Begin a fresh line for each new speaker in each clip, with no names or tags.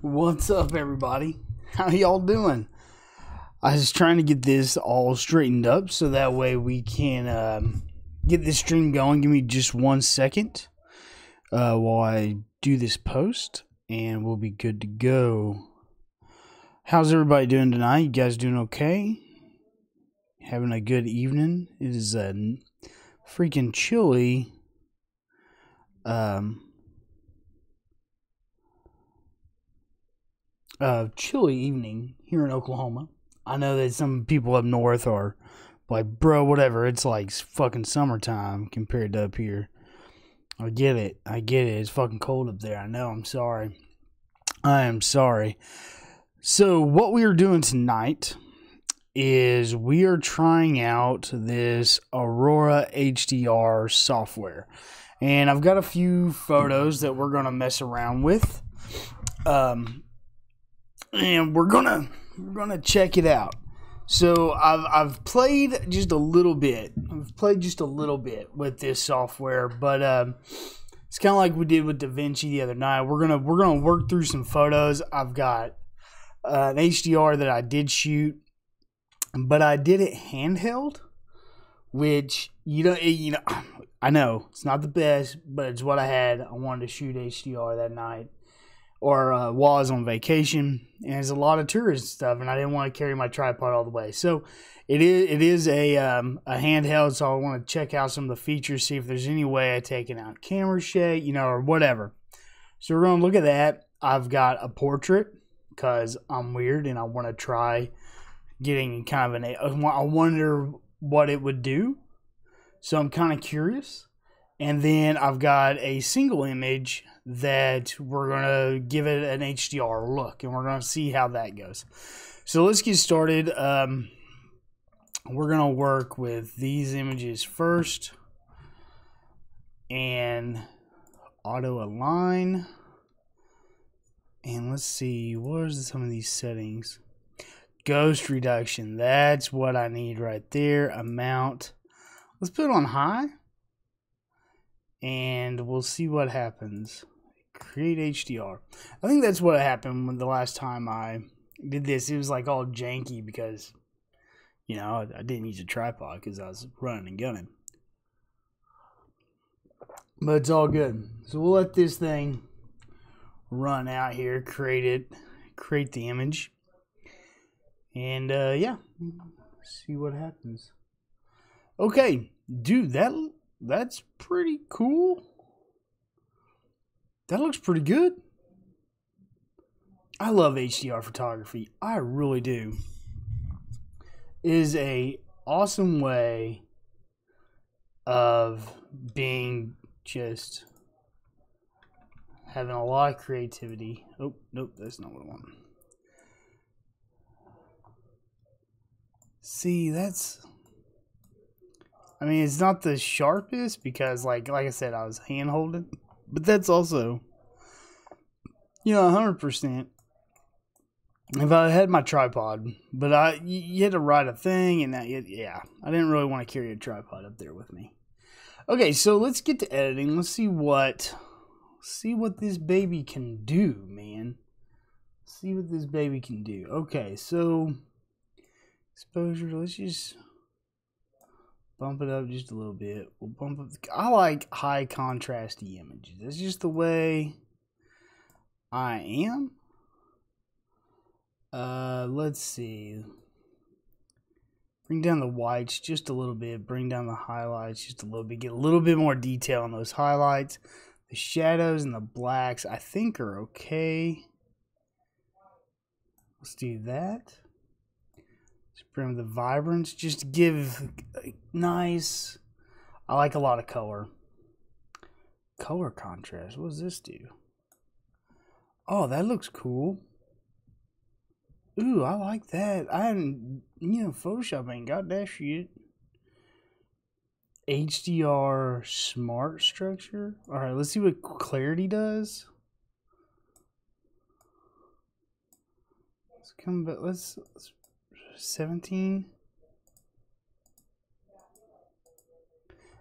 What's up, everybody? How y'all doing? I was trying to get this all straightened up so that way we can get this stream going. Give me just 1 second while I do this post, and we'll be good to go. How's everybody doing tonight? You guys doing okay? Having a good evening? It is freaking chilly. Chilly evening here in Oklahoma. I know that some people up north are like, bro, whatever, it's like fucking summertime compared to up here. I get it. It's fucking cold up there. I know. I'm sorry. I am sorry. So what we are doing tonight is we are trying out this Aurora HDR software. And I've got a few photos that we're going to mess around with. And we're gonna check it out. So I've played just a little bit. With this software, but it's kind of like we did with DaVinci the other night. We're gonna work through some photos. I've got an HDR that I did shoot, but I did it handheld, which you know I know it's not the best, but it's what I had. I wanted to shoot HDR that night. Or while I was on vacation, and there's a lot of tourist stuff, and I didn't want to carry my tripod all the way. So it is a handheld, so I want to check out some of the features, see if there's any way of taking out camera shake, or whatever. So we're going to look at that. I've got a portrait, because I'm weird, and I want to try getting kind of I wonder what it would do. So I'm kind of curious. And then I've got a single image that we're going to give it an HDR look, and we're going to see how that goes. So let's get started. We're going to work with these images first and auto align. And let's see, what are some of these settings? Ghost reduction, that's what I need right there. Amount, let's put it on high. And we'll see what happens. Create HDR. I think that's what happened when the last time I did this. It was like all janky because, I didn't use a tripod because I was running and gunning. But it's all good. So we'll let this thing run out here, create the image. And yeah, see what happens. Okay, dude, that's pretty cool. That looks pretty good. I love HDR photography. I really do. It is a awesome way of being just having a lot of creativity. Oh, nope, that's not what I want. See, it's not the sharpest because, like I said, I was hand holding, but that's also, 100%. If I had my tripod, but you had to ride a thing, and I didn't really want to carry a tripod up there with me. Okay, so let's get to editing. Let's see what this baby can do, man. See what this baby can do. Okay, so exposure. Let's just bump it up just a little bit. We'll bump up. I like high contrasty images. That's just the way I am. Let's see. Bring down the whites just a little bit. Bring down the highlights just a little bit. Get a little bit more detail on those highlights. The shadows and the blacks I think are okay. Let's do that. Bring the vibrance, just to give nice. I like a lot of color. Color contrast. What does this do? Oh, that looks cool. Ooh, I like that. I haven't, Photoshop ain't got that shit. HDR smart structure. All right, let's see what clarity does. Let's come back. Let's 17.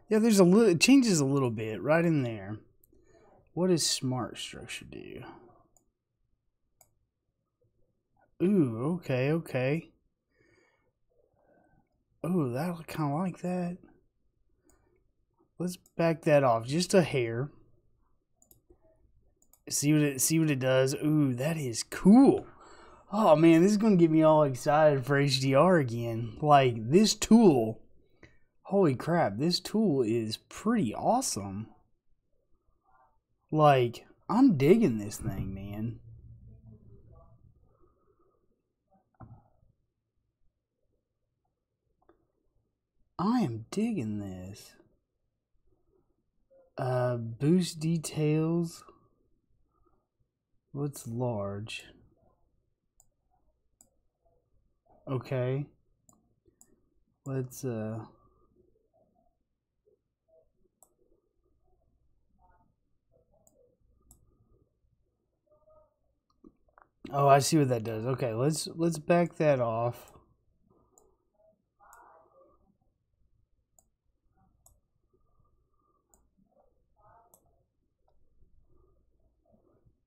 Yeah, there's it changes a little bit right in there. What does smart structure do? Ooh, okay, okay. Ooh, I kind of like that. Let's back that off just a hair. See what it does. Ooh, that is cool. Oh man, this is gonna get me all excited for HDR again. Like this tool, holy crap, this tool is pretty awesome. Like, I'm digging this thing, man. I am digging this. Boost details. What's large? Okay. Let's oh, I see what that does. Okay, let's back that off.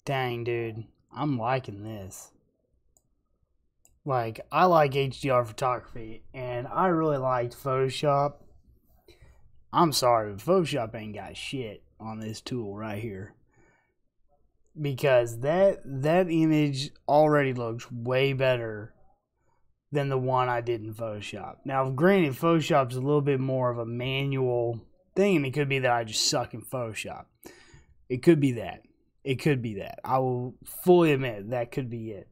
Dang, dude. I'm liking this. Like, I like HDR photography, and I really liked Photoshop. I'm sorry, but Photoshop ain't got shit on this tool right here. Because that image already looks way better than the one I did in Photoshop. Now, granted, Photoshop's a little bit more of a manual thing, and it could be that I just suck in Photoshop. It could be that. It could be that. I will fully admit that could be it.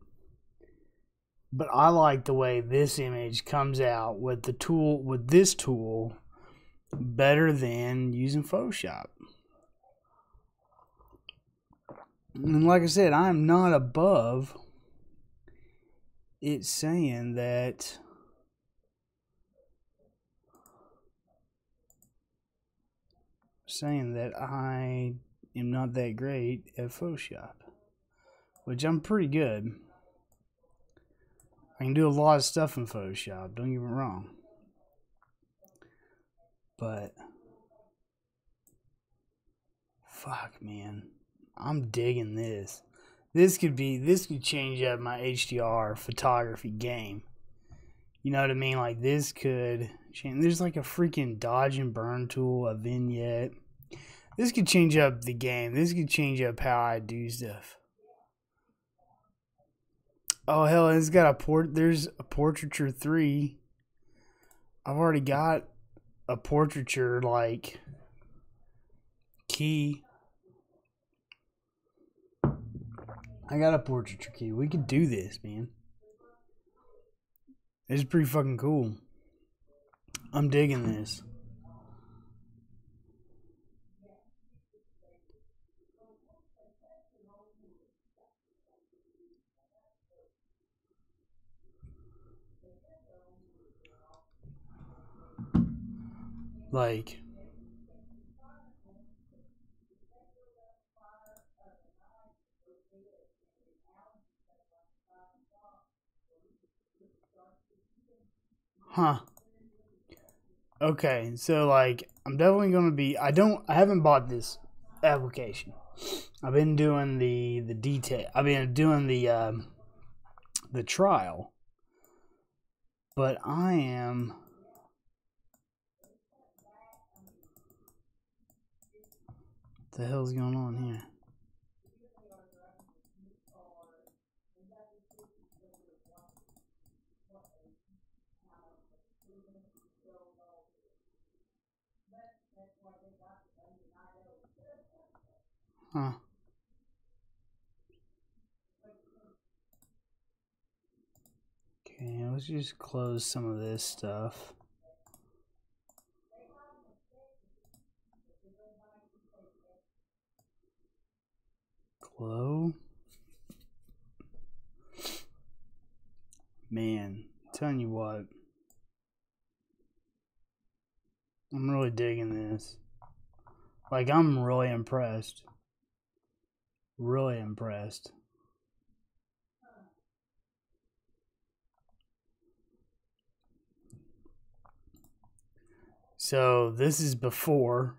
But I like the way this image comes out with the tool, with this tool, better than using Photoshop. And like I said, I'm not above it saying that I am not that great at Photoshop, which I'm pretty good. I can do a lot of stuff in Photoshop, don't get me wrong. But fuck, man, I'm digging this. This could change up my HDR photography game. You know what I mean? Like this could change. There's like a freaking dodge and burn tool, a vignette. This could change up the game. This could change up how I do stuff. Oh hell, it's got there's a portraiture 3. I've already got a portraiture like key. I got a portraiture key. We could do this, man. It's pretty fucking cool. I'm digging this. Like, huh. Okay, so like I'm definitely gonna be I haven't bought this application. I've been doing the detail. I've been doing the trial. But I am what the hell's going on here? Huh. Okay, let's just close some of this stuff. Glow. Man, I'm telling you what. I'm really digging this. Like, I'm really impressed. Really impressed. So this is before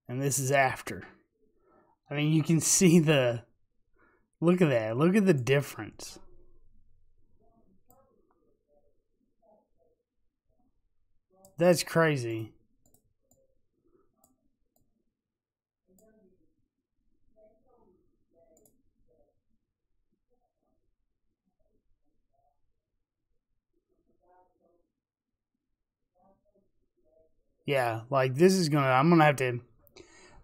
and this is after. I mean, you can see look at that. Look at the difference. That's crazy. Yeah, like this is gonna. I'm gonna have to.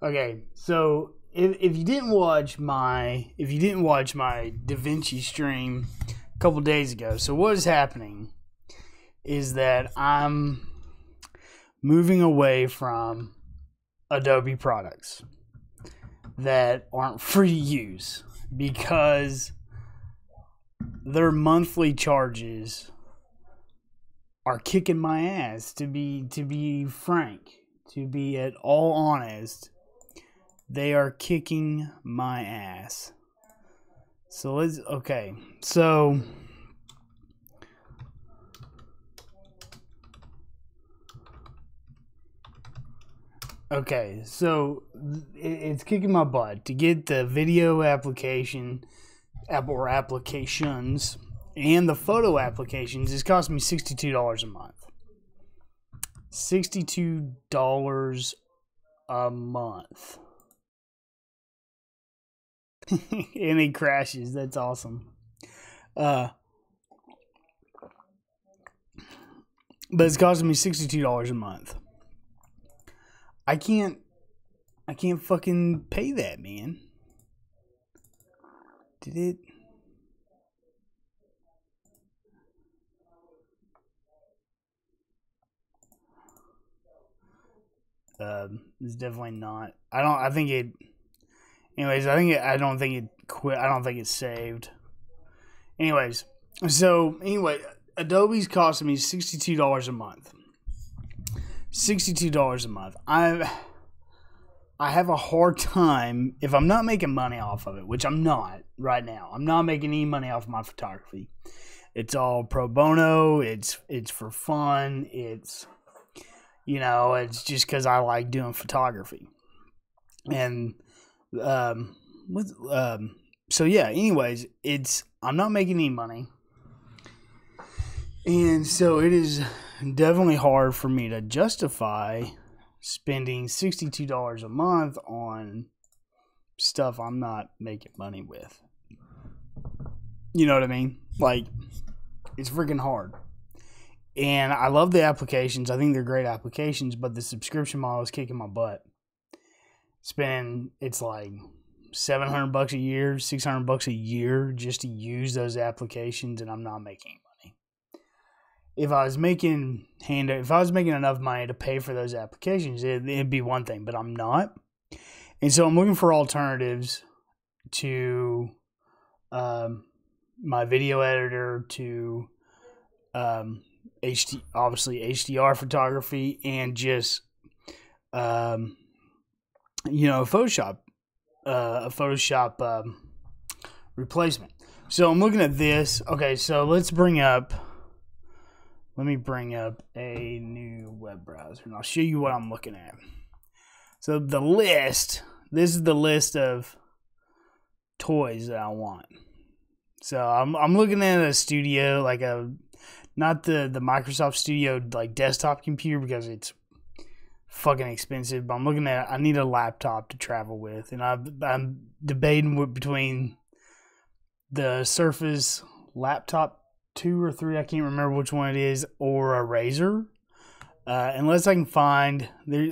Okay, so if you didn't watch my DaVinci stream a couple days ago, so what is happening is that I'm moving away from Adobe products that aren't free to use because their monthly charges are kicking my ass. To be frank, to be at all honest, they are kicking my ass. So let's okay. So it's kicking my butt to get the video application, applications, and the photo applications. It's costing me $62 a month. $62 a month. And it crashes. That's awesome. But it's costing me $62 a month. I can't fucking pay that, man. Did it? It's definitely not. I think it. Anyways, I don't think it quit. I don't think it's saved. Anyways, Adobe's costing me $62 a month. $62 a month. I have a hard time if I'm not making money off of it, which I'm not right now. I'm not making any money off of my photography. It's all pro bono. It's for fun. It's it's just because I like doing photography. And so yeah. Anyways, I'm not making any money, and so it is definitely hard for me to justify spending $62 a month on stuff I'm not making money with. You know what I mean? Like, it's freaking hard. And I love the applications. I think they're great applications, but the subscription model is kicking my butt. It's like $700 a year, $600 a year just to use those applications, and I'm not making money. If I was making enough money to pay for those applications, it'd be one thing, but I'm not. And so I'm looking for alternatives to my video editor, to obviously HDR photography, and just Photoshop, a Photoshop replacement. So I'm looking at this. Okay, so let me bring up a new web browser, and I'll show you what I'm looking at. So this is the list of toys that I want. So I'm looking at a studio, like not the Microsoft Studio like desktop computer, because it's fucking expensive, but I need a laptop to travel with, and I'm debating between the Surface Laptop 2 or 3, I can't remember which one it is, or a Razer. Unless I can find,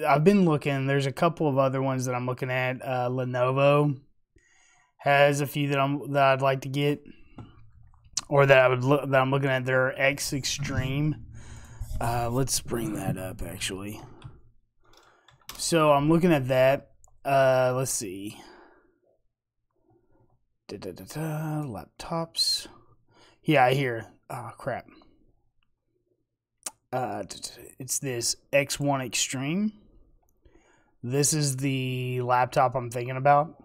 I've been looking. There's a couple of other ones that I'm looking at. Lenovo has a few that I'd like to get, or that I'm looking at. Their X Extreme. Let's bring that up actually. So I'm looking at that. Let's see. Laptops. Yeah, I hear. Oh crap. It's this X1 Extreme. This is the laptop I'm thinking about.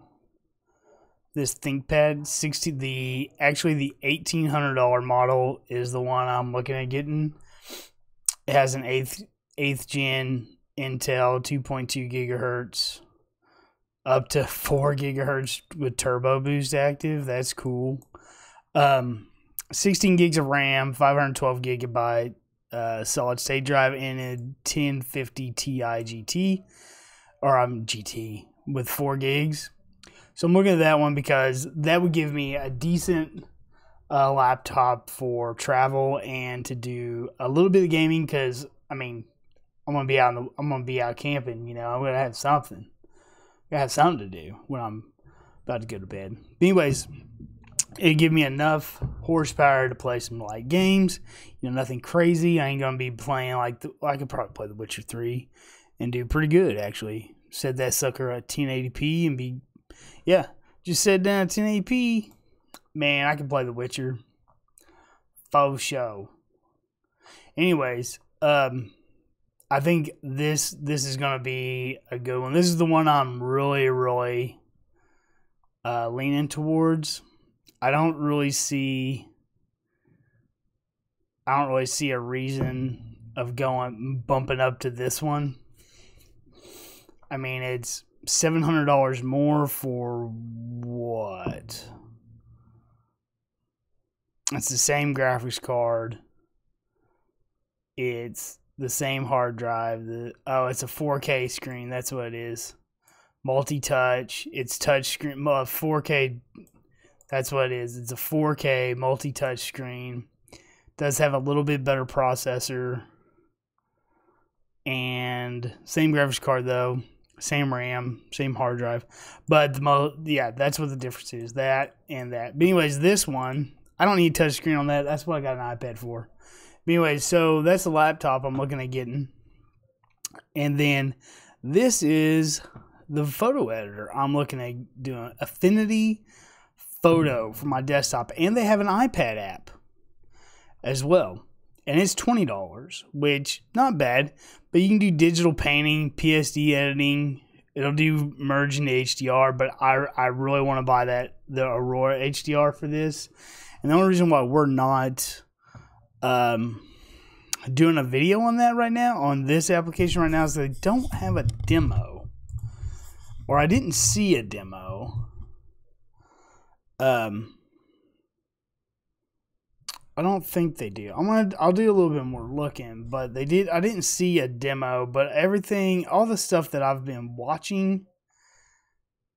This ThinkPad the $1,800 model is the one I'm looking at getting. It has an 8th gen Intel 2.2 gigahertz up to 4 gigahertz with turbo boost active. That's cool. 16 gigs of RAM, 512 gigabyte solid state drive and a 1050 Ti GT, or GT with 4 gigs. So I'm looking at that one because that would give me a decent laptop for travel and to do a little bit of gaming. Because I mean, I'm gonna be out camping. You know, I'm gonna have something. I have something to do when I'm about to go to bed. But anyways, it'd give me enough horsepower to play some light games. You know, nothing crazy. I ain't gonna be playing I could probably play The Witcher 3 and do pretty good actually. Set that sucker at 1080p and be, yeah, just set down at 1080p. Man, I can play The Witcher. Faux show. Anyways, I think this is gonna be a good one. This is the one I'm really leaning towards. I don't really see a reason of bumping up to this one. I mean, it's $700 more for what? It's the same graphics card. It's the same hard drive. It's a 4K screen. That's what it is. Multi-touch. It's touch screen. 4K. That's what it is. It's a 4K multi-touch screen. Does have a little bit better processor. And same graphics card though. Same RAM. Same hard drive. But that's what the difference is. That and that. But anyways, this one, I don't need touch screen on that. That's what I got an iPad for. But anyways, so that's the laptop I'm looking at getting. And then this is the photo editor. I'm looking at doing Affinity Photo for my desktop. And they have an iPad app as well. And it's $20, which not bad. But you can do digital painting, PSD editing. It'll do merge into HDR. But I really want to buy the Aurora HDR for this. And the only reason why we're not doing a video on that right now, on this application right now, is they don't have a demo, or I didn't see a demo. I don't think they do. I'll do a little bit more looking, but I didn't see a demo. But all the stuff that I've been watching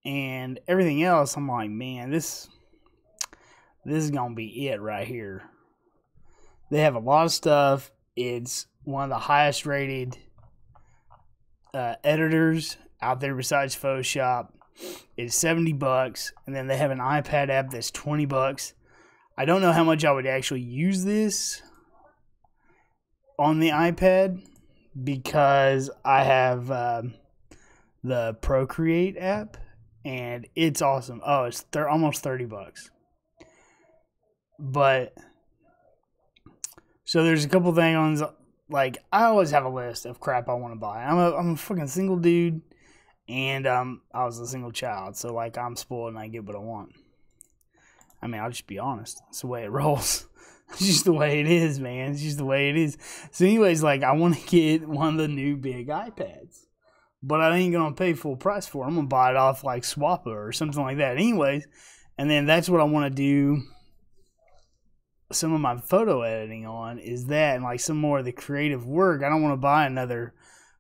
and everything else, I'm like, man, this is gonna be it right here. They have a lot of stuff. It's one of the highest rated editors out there besides Photoshop. It's $70, and then they have an iPad app that's $20. I don't know how much I would actually use this on the iPad because I have the Procreate app, and it's awesome. Oh, it's almost $30. But so there's a couple things like I always have a list of crap I want to buy. I'm a fucking single dude, and I was a single child, so like I'm spoiled and I get what I want. I mean, I'll just be honest. It's the way it rolls. It's just the way it is, man. It's just the way it is. So anyways, like I want to get one of the new big iPads, but I ain't gonna pay full price for it. I'm gonna buy it off like Swappa or something like that. Anyways, and then that's what I want to do. Some of my photo editing on is that, and like some more of the creative work. I don't want to buy another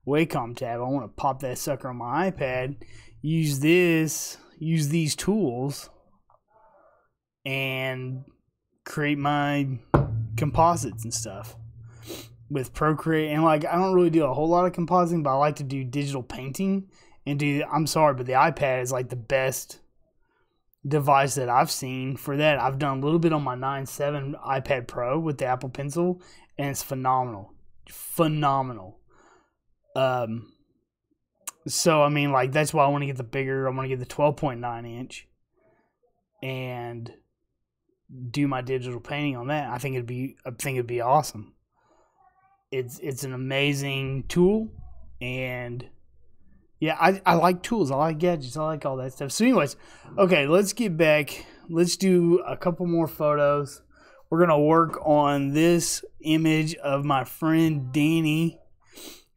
Wacom tab. I want to pop that sucker on my iPad, use these tools, and create my composites and stuff with Procreate. And like I don't really do a whole lot of compositing, but I like to do digital painting and I'm sorry, but the iPad is like the best device that I've seen for that. I've done a little bit on my 9.7 iPad Pro with the Apple Pencil, and it's phenomenal. So I mean, like that's why I want to get the bigger. I want to get the 12.9 inch and do my digital painting on that. I think it'd be awesome. It's an amazing tool, and yeah, I like tools. I like gadgets. I like all that stuff. So anyways, okay, let's get back. Let's do a couple more photos. We're going to work on this image of my friend Danny.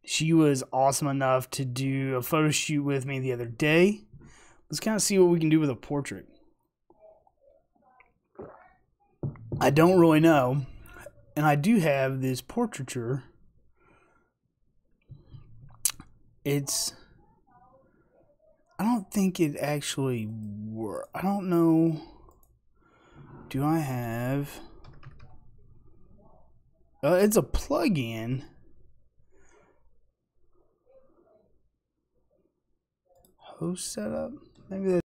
She was awesome enough to do a photo shoot with me the other day. Let's kind of see what we can do with a portrait. I don't really know. and I do have this portraiture. I don't think it actually works. I don't know. Do I have... it's a plug-in. Host setup? Maybe that...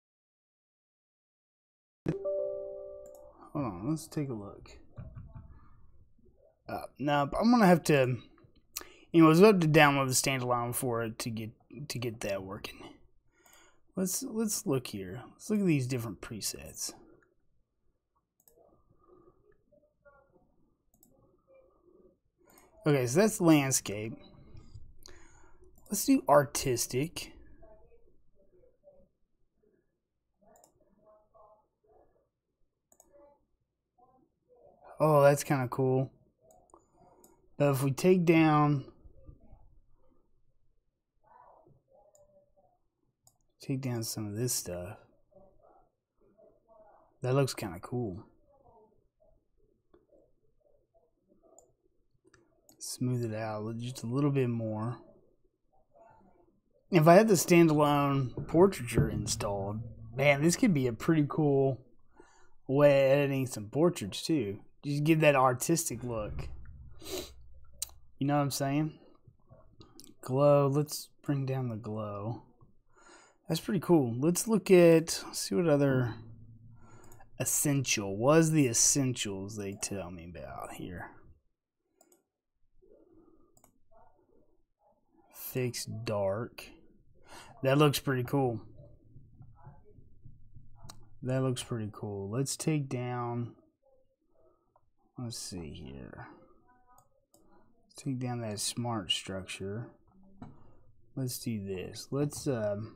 Hold on, let's take a look. Now, I'm going to have to... Anyways, we'll have to download the standalone for it to get that working. Let's look here. Let's look at these different presets. Okay, so that's landscape. Let's do artistic. Oh, that's kind of cool. But if we take down some of this stuff, that looks kind of cool. Smooth it out just a little bit more. If I had the standalone portraiture installed, man, this could be a pretty cool way of editing some portraits too. Just give that artistic look. You know what I'm saying? Glow. Let's bring down the glow. That's pretty cool. Let's see what other essential. What is the essentials they tell me about here? Fix dark. That looks pretty cool. That looks pretty cool. Let's take down... Let's see here. Let's take down that smart structure. Let's do this. Let's oh,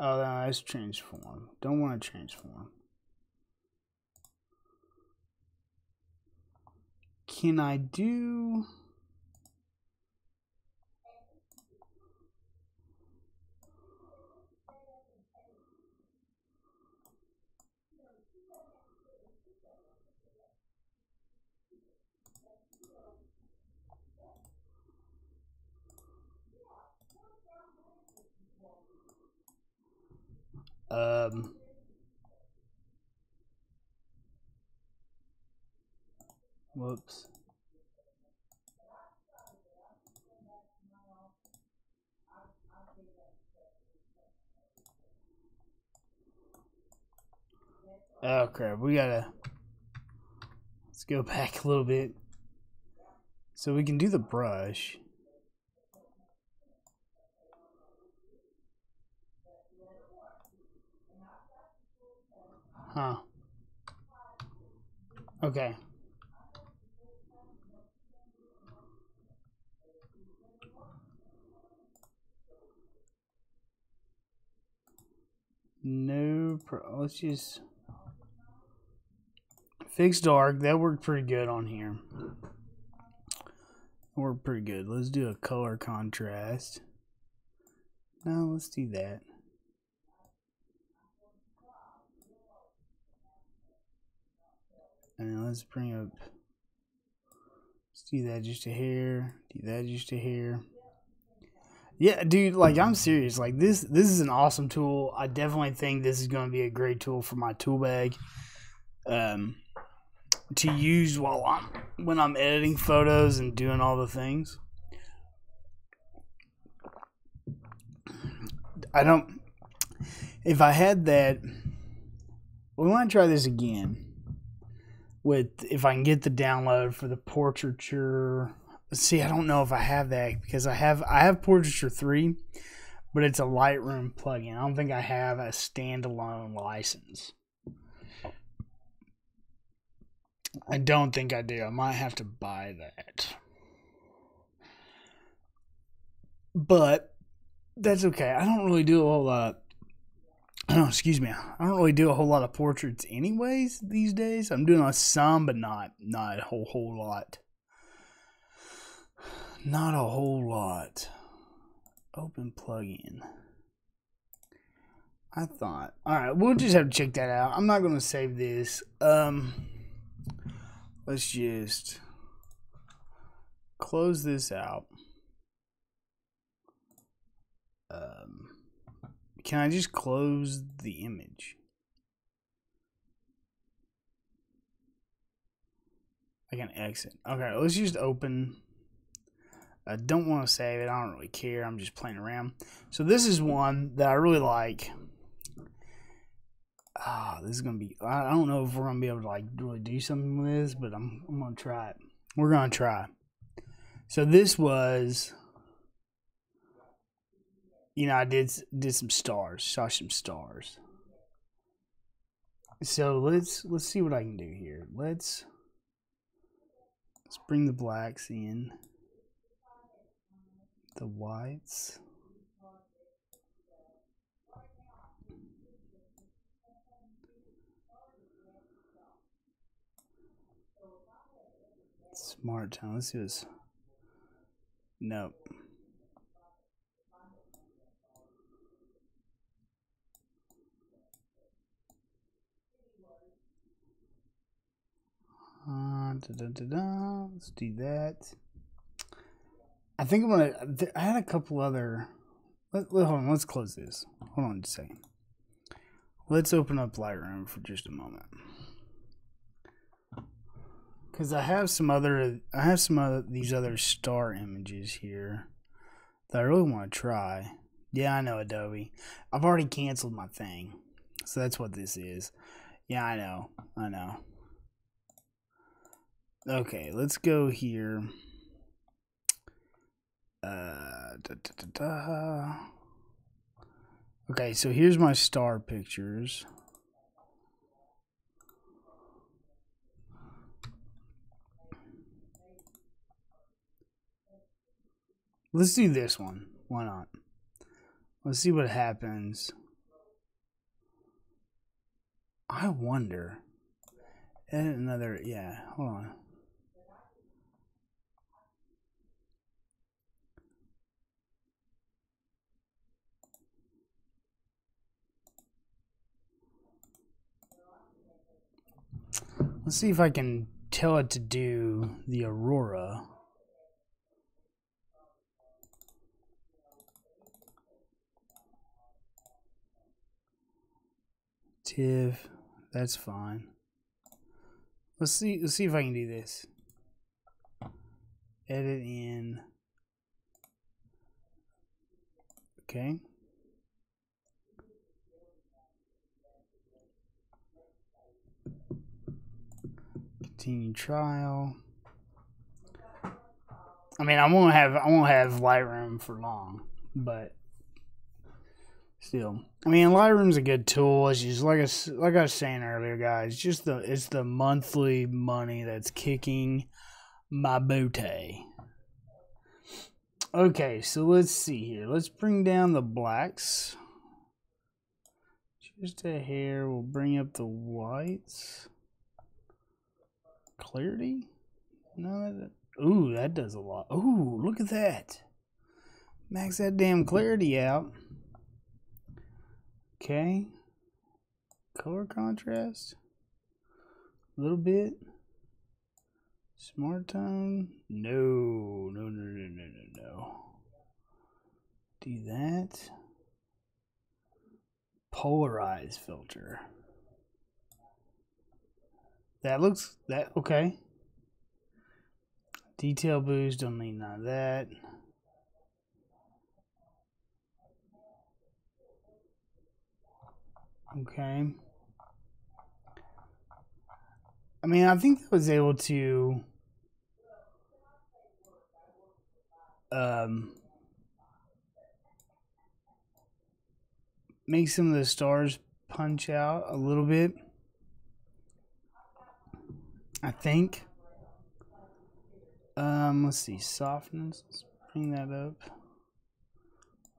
no, that's transform. Don't want to transform. Can I do... Whoops. Oh crap, let's go back a little bit. So we can do the brush. Huh. Okay. Let's just fix dark. That worked pretty good on here. Worked pretty good. Let's do a color contrast. No, let's do that. And let's bring up. Let's do that just a hair. Do that just a hair. Yeah, dude, like, I'm serious. Like, this is an awesome tool. I definitely think this is going to be a great tool for my tool bag to use when I'm editing photos and doing all the things. If I had that, we want to try this again if I can get the download for the portraiture. See, I don't know if I have that because I have Portraiture 3, but it's a Lightroom plugin. I don't think I have a standalone license. I don't think I do. I might have to buy that. But that's okay. I don't really do a whole lot. Excuse me. I don't really do a whole lot of portraits anyways these days. I'm doing some, but not a whole lot. Not a whole lot. Open plugin. I thought. Alright, we'll just have to check that out. I'm not gonna save this. Let's just close this out. Can I just close the image? I can exit. Okay, let's just open. I don't want to save it. I don't really care. I'm just playing around. So this is one that I really like. This is gonna be. I don't know if we're gonna be able to like really do something with this, but I'm gonna try it. We're gonna try. So this was, you know, I did some stars, saw some stars. So let's see what I can do here. Let's bring the blacks in, the whites. Smart town. Let's do this. Nope. Let's do that. I think I'm gonna. I had a couple other. Hold on. Let's close this. Hold on just a second. Let's open up Lightroom for just a moment. Because I have some other these other star images here that I really want to try. Yeah, I know, Adobe. I've already canceled my thing, so that's what this is. Yeah, I know. Okay, let's go here. Okay, so here's my star pictures. Let's do this one. Why not? Let's see what happens. I wonder. Edit another. Yeah, hold on. Let's see if I can tell it to do the Aurora. TIFF, that's fine. Let's see if I can do this. Edit in. Okay. Continue trial. I mean, I won't have Lightroom for long, but still, I mean, Lightroom's a good tool. It's just like I was saying earlier, guys. It's the monthly money that's kicking my booty. Okay, so let's see here. Let's bring down the blacks just a hair. We'll bring up the whites. Clarity? No. Ooh, that does a lot. Ooh, look at that. Max that damn clarity out. Okay. Color contrast. A little bit. Smart tone. No. Do that. Polarize filter. Okay. Detail boost, don't need none of that. Okay. I mean, I think I was able to make some of the stars punch out a little bit. I think. Let's see, softness. Let's bring that up.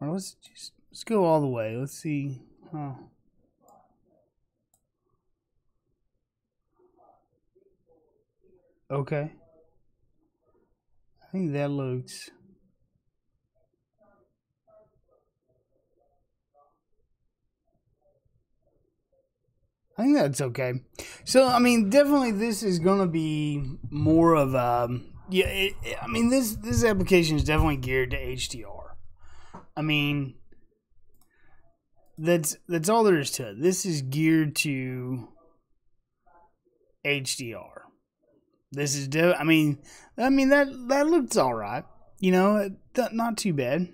Or let's go all the way. Let's see. Oh. Okay. I think that looks. I think that's okay. So, I mean, definitely this is going to be more of a... Yeah, I mean, this application is definitely geared to HDR. I mean, that's all there is to it. This is geared to HDR. This is... I mean, that looks all right. You know, not too bad.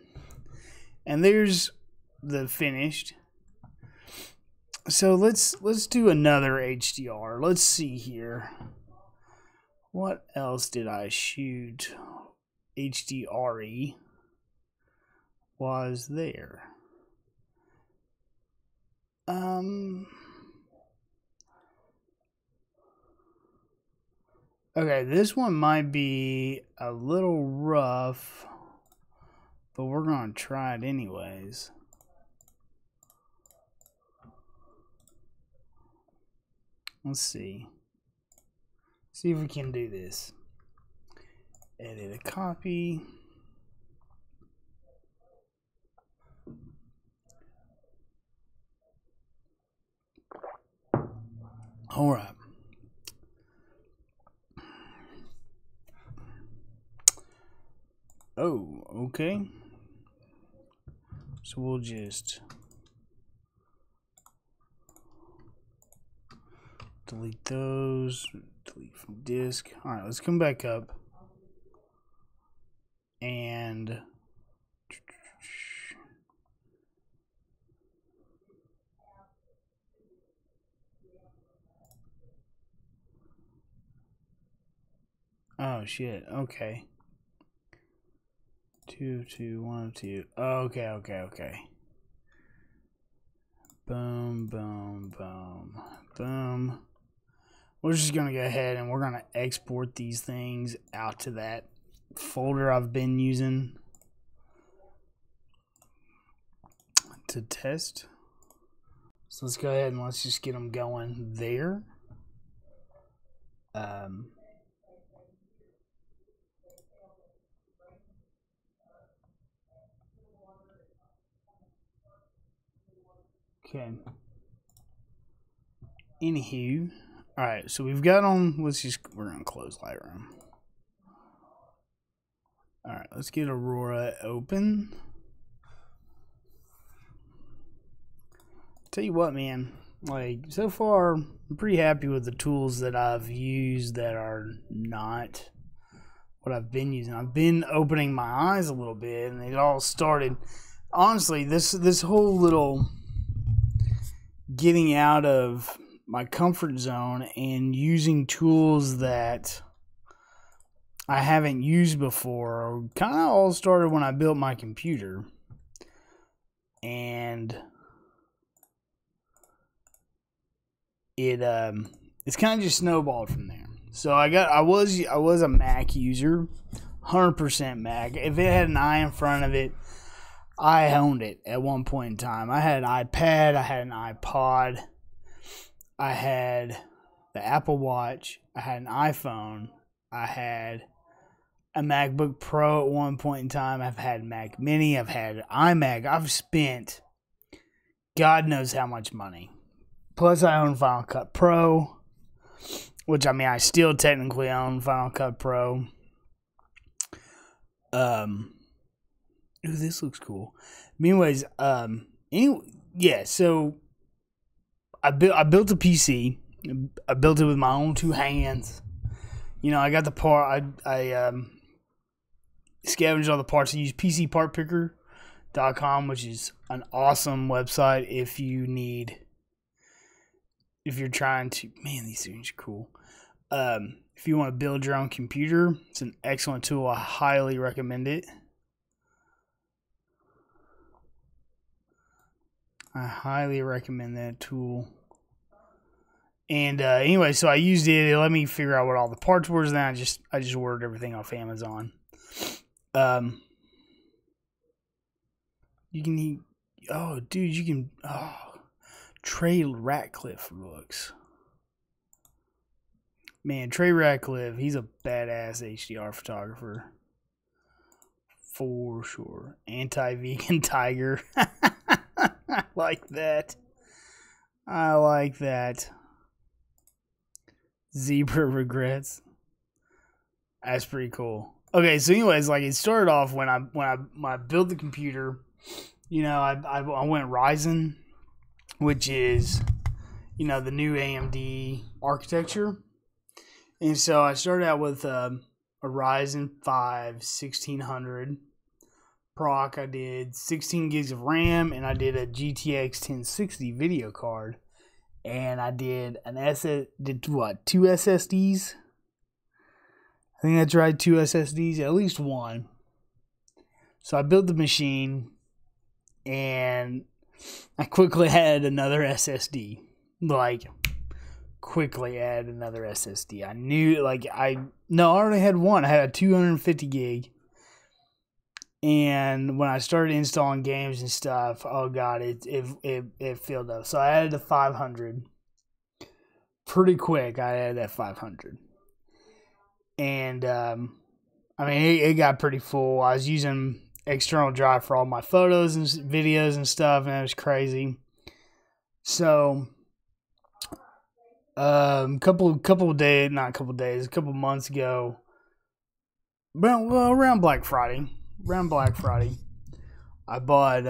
And there's the finished... So let's do another HDR. Let's see here. What else did I shoot? HDRE was there. Okay, this one might be a little rough, but we're gonna try it anyways. Let's see. See if we can do this. Edit a copy. All right. Oh, okay. So we'll just delete those, delete from disk. All right, let's come back up and oh shit, okay. 2, 2, 1, 2. Okay. Boom, boom, boom, boom. We're just gonna go ahead and we're gonna export these things out to that folder I've been using to test. So let's go ahead and let's just get them going there. Okay. Anywho, all right. So we've got on. We're gonna close Lightroom. All right. Let's get Aurora open. Tell you what, man. Like so far, I'm pretty happy with the tools that I've used that are not what I've been using. I've been opening my eyes a little bit, and it all started. Honestly, this whole little getting out of my comfort zone and using tools that I haven't used before kind of all started when I built my computer, and it's kind of just snowballed from there. So I was a Mac user, 100% Mac. If it had an eye in front of it, I owned it at one point in time. I had an iPad, I had an iPod, I had the Apple Watch, I had an iPhone, I had a MacBook Pro at one point in time, I've had Mac Mini, I've had iMac. I've spent God knows how much money. Plus I own Final Cut Pro, which I mean I still technically own Final Cut Pro. Ooh, this looks cool. Anyways, yeah, so I built a PC. I built it with my own 2 hands. You know, I got the part. I scavenged all the parts. I used PCPartPicker.com, which is an awesome website if you're trying to. Man, these things are cool. If you want to build your own computer, it's an excellent tool. I highly recommend it. I highly recommend that tool. And anyway, so I used it. It let me figure out what all the parts were. Then I just ordered everything off Amazon. You can, oh, dude, you can. Oh, Trey Ratcliffe looks. Man, Trey Ratcliffe, he's a badass HDR photographer. For sure. Anti-vegan tiger. I like that. I like that. Zebra regrets. That's pretty cool. Okay, so anyways, like it started off when I built the computer. You know, I went Ryzen, which is, you know, the new AMD architecture. And so I started out with a Ryzen 5 1600 proc. I did 16 gigs of RAM, and I did a GTX 1060 video card. And I did two SSDs? I think that's right, 2 SSDs, at least one. So I built the machine, and I quickly added another SSD. Like, quickly add another SSD. I knew, like, I already had one. I had a 250 gig. And when I started installing games and stuff, oh god, it filled up. So I added the 500. Pretty quick, I added that 500. And, I mean, it got pretty full. I was using external drive for all my photos and videos and stuff, and it was crazy. So, a couple months ago, around Black Friday, I bought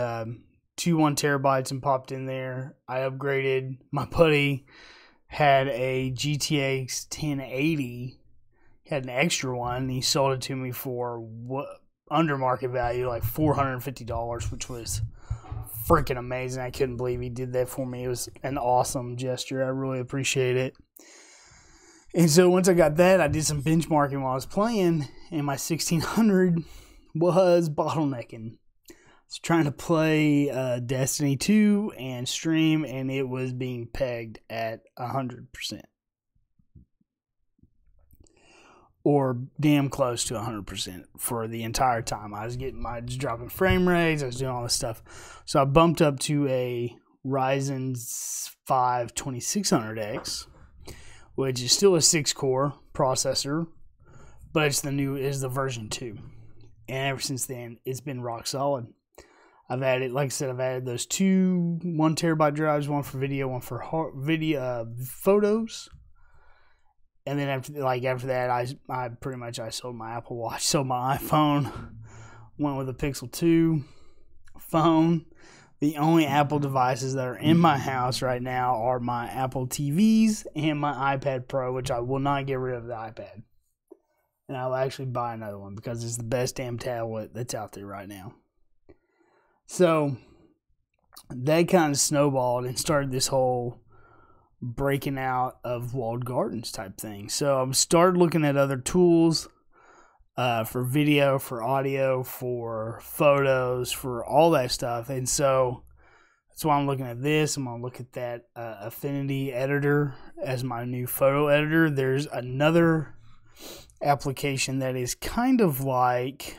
2 1 terabytes and popped in there. I upgraded. My buddy had a GTX 1080. He had an extra one, and he sold it to me for under market value, like $450, which was freaking amazing. I couldn't believe he did that for me. It was an awesome gesture. I really appreciate it. And so once I got that, I did some benchmarking while I was playing, and my 1600 was bottlenecking. I was trying to play Destiny 2 and stream, and it was being pegged at 100%. Or damn close to 100% for the entire time. I was dropping frame rates. I was doing all this stuff. So I bumped up to a Ryzen 5 2600X, which is still a 6-core processor, but it's the version 2. And ever since then, it's been rock solid. I've added, like I said, those 2 1 terabyte drives, one for video, one for photos. And then after that, I pretty much sold my Apple Watch, sold my iPhone, went with a Pixel 2 phone. The only Apple devices that are in my house right now are my Apple TVs and my iPad Pro, which I will not get rid of the iPad. And I'll actually buy another one because it's the best damn tablet that's out there right now. So that kind of snowballed and started this whole breaking out of walled gardens type thing. So I started looking at other tools for video, for audio, for photos, for all that stuff. And so that's why I'm looking at this. I'm going to look at that Affinity editor as my new photo editor. There's another application that is kind of like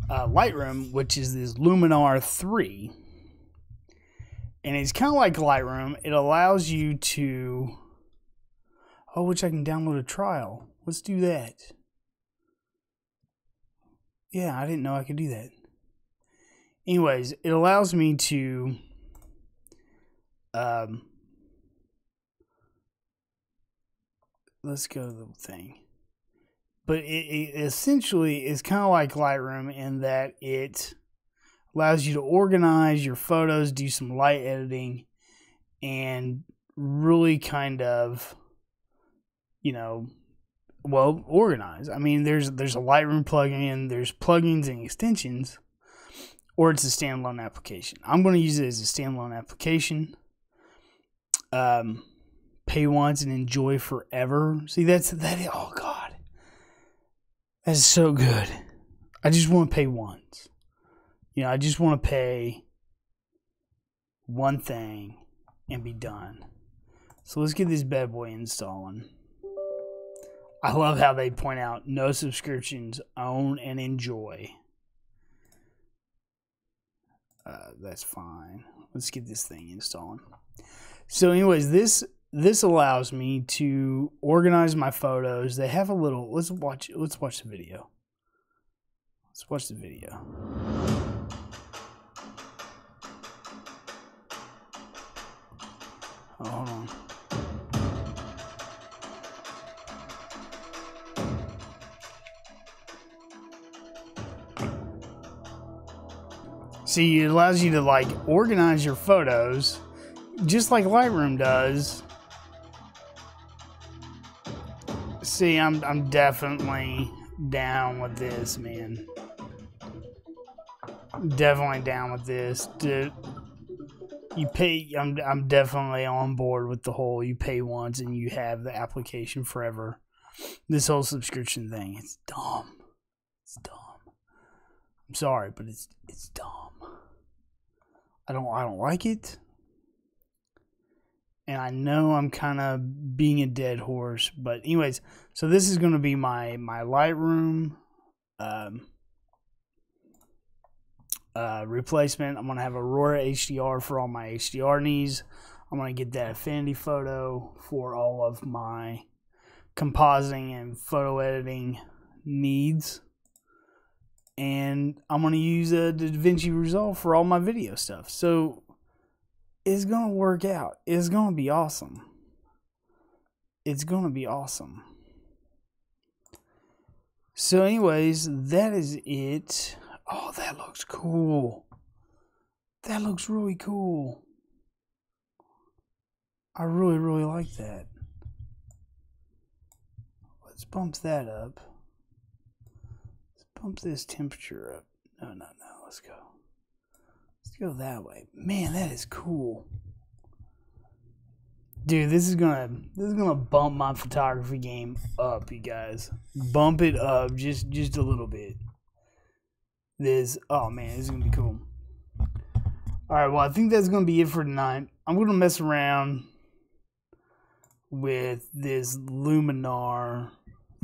Lightroom, which is this Luminar 3. And it's kind of like Lightroom. It allows you to... Oh, which I can download a trial. Let's do that. Yeah, I didn't know I could do that. Anyways, it allows me to... let's go to the thing. But it essentially is kind of like Lightroom in that it allows you to organize your photos, do some light editing, and really kind of, organize. I mean, there's a Lightroom plugin, there's plugins and extensions, or it's a standalone application. I'm going to use it as a standalone application. Pay once and enjoy forever. See, oh God. That's so good. I just want to pay once. I just want to pay one thing and be done. So let's get this bad boy installing. I love how they point out no subscriptions, own and enjoy. That's fine. Let's get this thing installing. So anyways, this this allows me to organize my photos. They have a little. Let's watch the video. Let's watch the video. Oh, hold on. See, it allows you to like organize your photos just like Lightroom does. See, I'm definitely down with this, man. Definitely down with this. Dude, you pay, I'm definitely on board with the whole you pay once and you have the application forever. This whole subscription thing, it's dumb. It's dumb. I'm sorry, but it's dumb. I don't like it. And I know I'm kind of being a dead horse, but anyways, so this is going to be my Lightroom replacement. I'm going to have Aurora HDR for all my HDR needs. I'm going to get that affinity photo for all of my compositing and photo editing needs. And I'm going to use the DaVinci Resolve for all my video stuff. So it's going to work out. It's going to be awesome. It's going to be awesome. So anyways, that is it. Oh, that looks cool. That looks really cool. I really, really like that. Let's bump that up. Bump this temperature up. No. Let's go that way. Man, that is cool. Dude, this is gonna bump my photography game up, you guys. Bump it up just a little bit. Oh man, this is gonna be cool. Alright, well I think that's gonna be it for tonight. I'm gonna mess around with this Luminar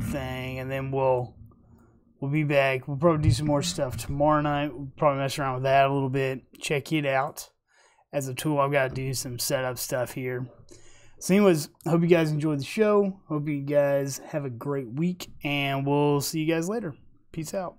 thing, and then we'll be back. We'll probably do some more stuff tomorrow night. We'll probably mess around with that a little bit. Check it out as a tool. I've got to do some setup stuff here. So anyways, hope you guys enjoyed the show. Hope you guys have a great week, and we'll see you guys later. Peace out.